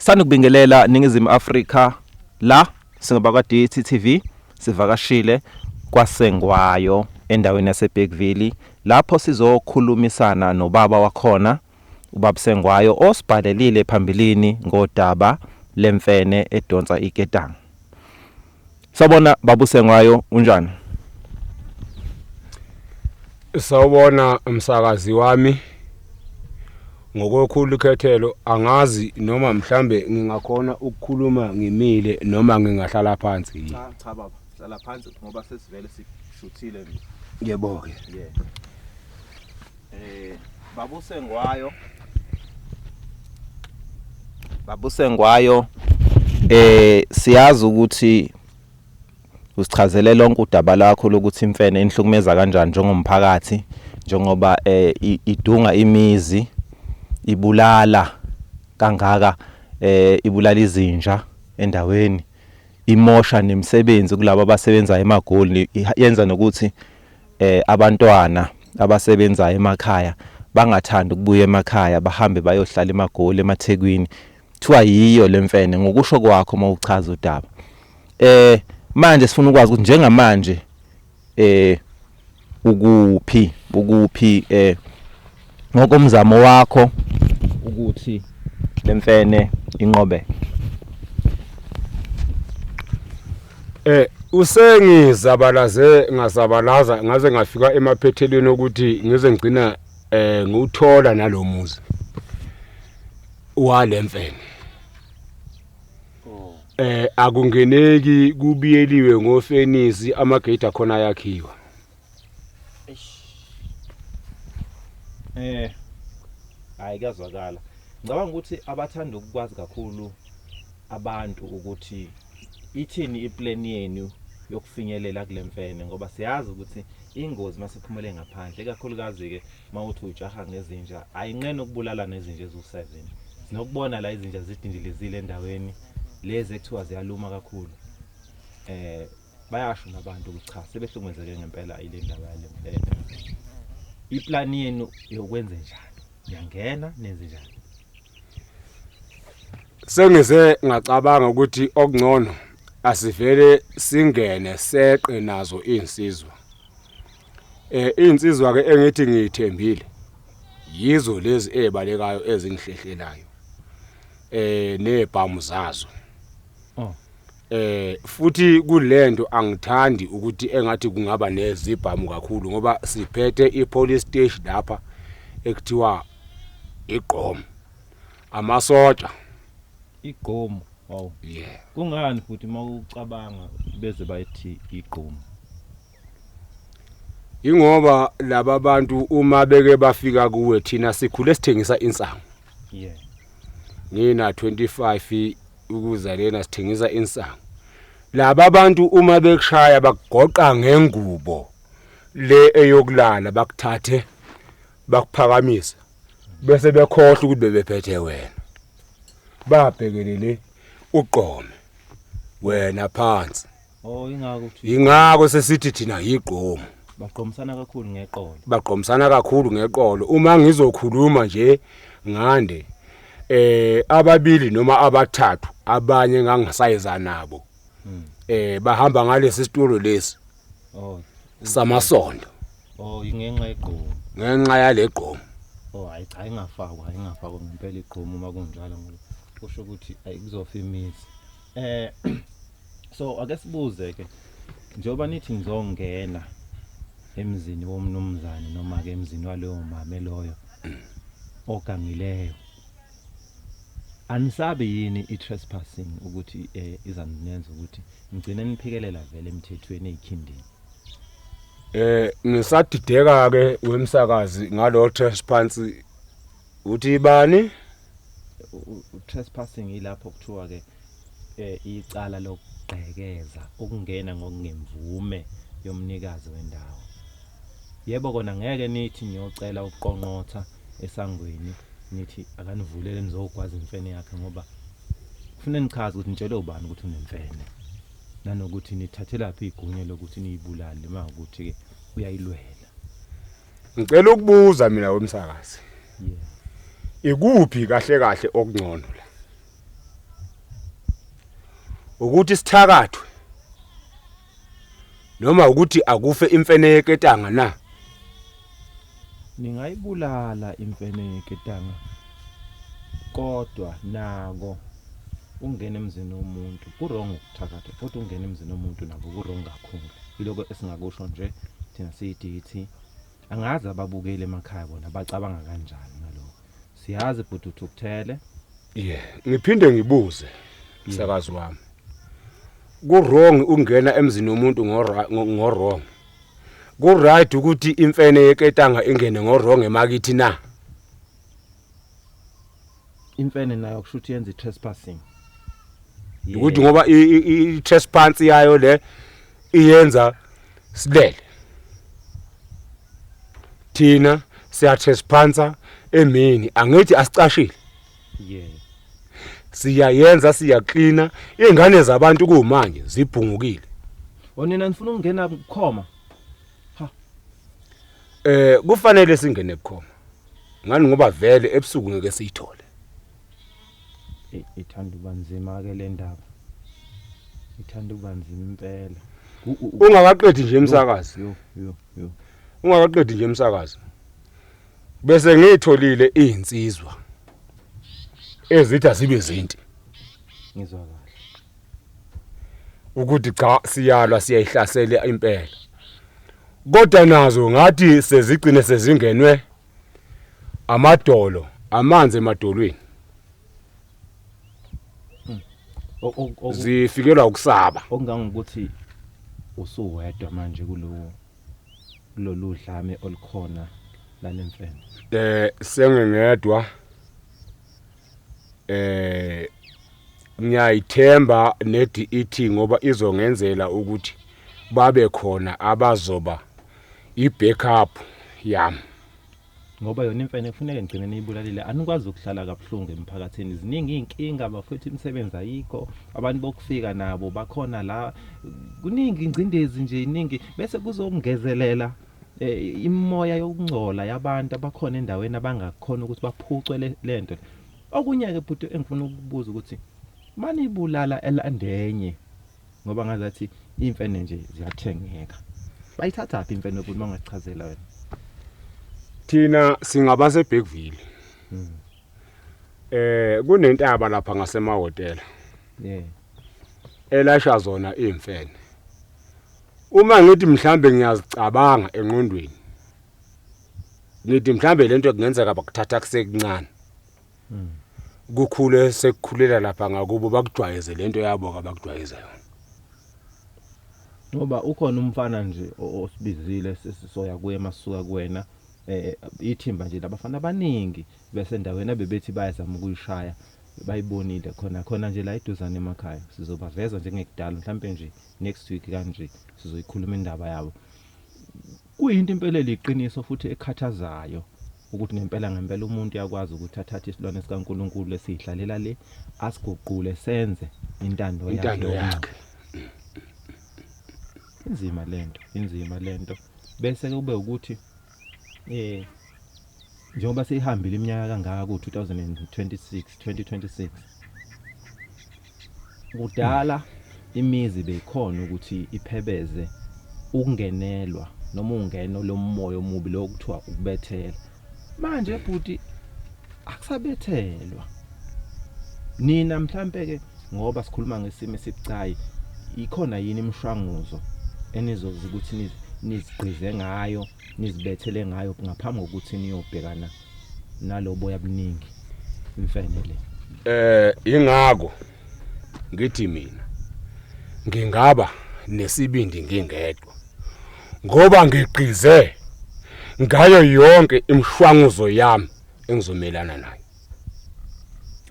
Sanukubingelela Ningizimu Afrika la singaba DTV sivakashile kwaSengwayo endaweni yaseBergville lapho sizokhulumisana nobaba wakhona ubaba Sengwayo osibhalelile phambilini ngodaba lemfene edonsa iKetanga. Sabona baba Sengwayo unjani? Sawubona umsakazi wami. Ngokukhulu ikhethelo angazi noma mhlambe ngingakhona ukukhuluma ngimile noma ngingahlala phansi. Cha baba, hlala phansi ngoba sesivele sishuthile nje. Yebo ke. Baba Sengwayo siyazi ukuthi usichazele lonke udaba lakho lokuthi imfene inhlukumeza kanjani njengomphakathi njengoba idunga imizi ibulala kangaka ibulala izinja endaweni imosha nemisebenzi kulabo abasebenza emagoli yenza nokuthi abantwana abasebenza emakhaya bangathanda ukubuya emakhaya bahambe bayohlala emagoli emaThekwini kuthiwa yiyo lemfene ngokusho kwakho mawuchaza udaba manje sifuna ukwazi ukuthi njengamanje ukuphi ngokomzamo wakho ukuthi lemfene inqobe. Usengizabalaze ngazabalaza ngaze ngafika emaphethelweni ukuthi ngize ngicina ngiwuthola nalomuzi walemfene. Akungeneki kubiyeliwe ngofenisi amagate akhona yakhiwa. Ayikazwakala. Ngicabanga ukuthi abathanda ukukwazi kakhulu abantu ukuthi ithini iplan yenu yokufinyelela kulemfene ngoba siyazi ukuthi ingozi masiphumele ngaphandle ikakhulukazi ke mawuthi ujaha ngezinja ayinqene ukubulala nezinja ezu7 sinokubona la izinja zidindilizile endaweni lezi ekuthiwa ziyaluma kakhulu bayasho nabantu ukuthi cha sebehlukumezeke ngempela ile ndaba yalemfene. Iplan yenu yokwenza njalo yangena nenze njalo? Sengize ngacabanga ukuthi okungcono asivele singene seqe nazo insizwa. Insizwa ke engithi ngiyithembile yizo lezi ezibalekayo ezingihlehlelayo nebhamu zazo. Futhi kulento angithandi ukuthi engathi kungaba nezibhamu kakhulu ngoba siphethe ipolice station lapha ekuthiwa iGqom amasoja iGqom. Wow. Yeah. Kungani futhi mawucabanga beze bayithi iGqom? Ingoba laba bantu uma beke bafika kuwe thina sikhule sithengisa insangu. Yeah. Ngina 25 ukuza lena sithengisa insangu. Laba bantu uma bekushaya bakugoqa ngengubo le eyokulala bakuthathe bakuphakamisa bese bekhohle ukuthi bebephethe wena. Babhekelele uGqome wena phansi. Ingako sesithi thina yiGqom. Baqomisana kakhulu ngeqolo. Baqomisana kakhulu ngeqolo. Uma ngizokhuluma nje ngande ababili noma abathathu abanye ngangisayiza nabo. Bahamba ngalesi situlo lesi. Samasondo. Ingenxa yeGqom. Ngenxa yale Gqom. Hayi cha ingafakwa ngempela iGqom uma kunjalo ngoba kusho ukuthi ayikuzofa imizi. So ake sibuze ke njengoba nithi ngizongena emzini womnumzane noma ke emzini waleyo mama loyo ogangileyo anisabe yini i-trespassing ukuthi izanenza ukuthi ngigcine niphikelela vele emthethweni ezikhindini? Ngisadideka ke wemsakazi ngalo trespassing uthi bani? Trespassing ilapho kuthiwa ke icala lokugqekeza ukungena ngokungemvume yomnikazi wendawo. Yebo kona ngeke nithi niyocela ukuqonqotha esangweni nithi akanivulele nizokwazi imfene yakhe ngoba kufanele nichaze ukuthi nitshele ubani ukuthi unemfene nanokuthi nithathela phi igunya lokuthi niyibulale makuthi ke uyayilwela. Ngicela ukubuza mina wemsakazi. Yeah. Ikuphi kahle kahle okungcono la? ukuthi sithakathwe noma ukuthi akufe imfene yeketanga na? Ningayibulala imfene yeketanga kodwa nako ungena emzini womuntu kurong ukuthakatha futhi ungena emzini womuntu nabo kurong kakhulu. Yiloko esingakusho nje thina siyithi angazi ababukele emakhaya bona bacabanga kanjani ngaloko. Siyazi futhi ukuthele. Ngiphinde ngibuze msakazi wami. Kurong ungena emzini womuntu ngorong. Ku-right ukuthi imfene yeketanga ingene ngorong emakithi na? Imfene nayo kushuthi yenza i-trespassing. Ukuthi ngoba i-trespass yayo le iyenza silele. Thina siya trespansa emini angithi asicashile. Siyayenza siyaklina ingane zabantu kumanje zibhungukile. Onina nifuna ukungena bukhoma? Kufanele singene bukhoma. Ngani ngoba vele ebusuku ngeke siyithole. Ithanda ubanzima ke le ndaba. Ithanda ubanzima impela. Ungakaqedi nje umsakazi. Yo. Ungakaqedi nje umsakazi. Bese ngitholile izinsizwa ezitha sibe zinti. Ngizwa kahle. Ukuthi cha siyalwa siyayihlasela impela. Kodwa nazo ngathi sezigcine sezingenwe amadolo, amanzi emadolweni. Zifikelwa ukusaba. Okungangokuthi usuwedwa manje kulolu dlame olukhona lalemfene. Sengengedwa ngiyayithemba neDET ngoba izongenzela ukuthi babe khona abazoba i-backup yami. Ngoba yona imfene kufanele ngigcine niyibulalile anikwazi ukuhlala kabuhlungu emphakathini. Ziningi inkinga bafethu imisebenzi ayikho, abantu bokufika nabo bakhona la, kuningi ingcindezi nje iningi bese kuzongezelela imoya yokungcola yabantu abakhona endaweni abangakhona ukuthi baphucwe lento. Okunye ke futhi engifuna ukubuza ukuthi manje ibulala elandenye ngoba ngazathi imfene nje ziyathengeka. Bayithatha phi imfene ukuthi mangazichazela wena? Thina singabase Bergville. Kunentaba lapha ngasemahotela. Elasha zona imfene. Uma ngithi mhlambe ngiyazicabanga engqondweni. Ngithi mhlambe lento kungenzeka bakuthatha kusekuncane. Kukhule sekukhulela lapha ngakubo bakujwayeze lento yabo abakujwayeza yona. Ngoba ukhona umfana nje osibizile sesisoya kuye masuka kuwena ithimba nje labafana abaningi bese endaweni abebethi bayazama ukuyishaya bayibonile khona nje la eduzane emakhaya sizobaveza njengekudala mhlambe nje next week kanje sizoyikhuluma indaba yabo. Kuyinto impela liqiniso futhi ekhathazayo ukuthi ngempela umuntu yakwazi ukuthi athathe isilwane sikaNkuluNkulu lesihlalela le asiguqule senze intando yakhe. Inzima lento bese kube ukuthi njengoba seyihambile iminyaka kangaka ku 2026 kudala imizi beyikhona ukuthi iphebeze ukungenelwa noma ungeno lomoya omubi lokuthiwa ukubethela. Manje futhi akusabethelwa. Nina mhlambe ke ngoba sikhuluma ngesimo esibucayi ikhona yini imshwanguzo enizozi ukuthi nizigqize ngayo nizibethele ngayo ngaphambi kokuthi niyobhekana naloboya buningi imfene le? Ingako ngithi mina ngingaba nesibindi ngingedwa ngoba ngiqize ngayo yonke imshwanguzo yami engizomelana nayo.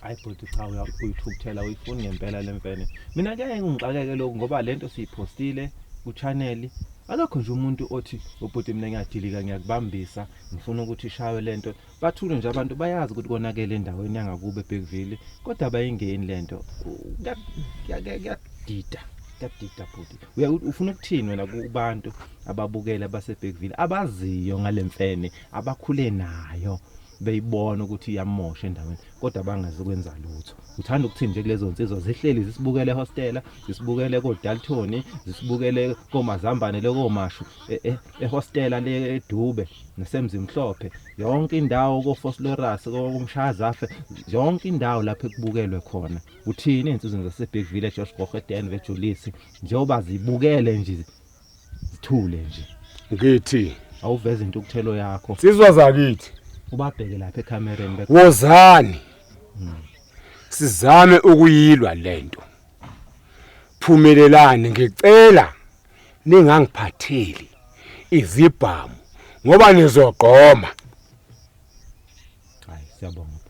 Hayi futhi cha uyithukuthela uyifuni ngempela lemfene. Mina ke ngixakeke lokho ngoba lento siyipostile ku channel. Akakho nje umuntu othi ubhuti mina ngiyadilika ngiyakubambisa ngifuna ukuthi ishawe lento. Bathule nje abantu bayazi ukuthi konakele endaweni yangakube eBergville kodwa bayingeni lento. Kuyadida futhi. Ufuna ukuthini wena kubantu ababukela baseBergville abaziyo ngalemfene abakhule nayo beyibona ukuthi iyamosha endaweni kodwa bangazokwenza lutho. Uthanda ukuthi nje kulezo nsizwa zihleli zisibukele ehostela, zisibukele koDalton, zisibukele koMazambane lekomashu ehostela le eDube naseMzimhlophe, yonke indawo koFosloras komshazafe, yonke indawo lapho ekubukelwe khona. Uthini insizwe zaseBig Village oSgogedeni veJulisi njengoba zibukele nje zithule nje. Ngithi awuveza into ukuthelo yakho sizwa zakithi ubabheke lapha ekamereni wozani sizame ukuyilwa lento. Phumelelani ngicela ningangiphatheli izibhamu ngoba nizogqoma. Hayi siyabonga.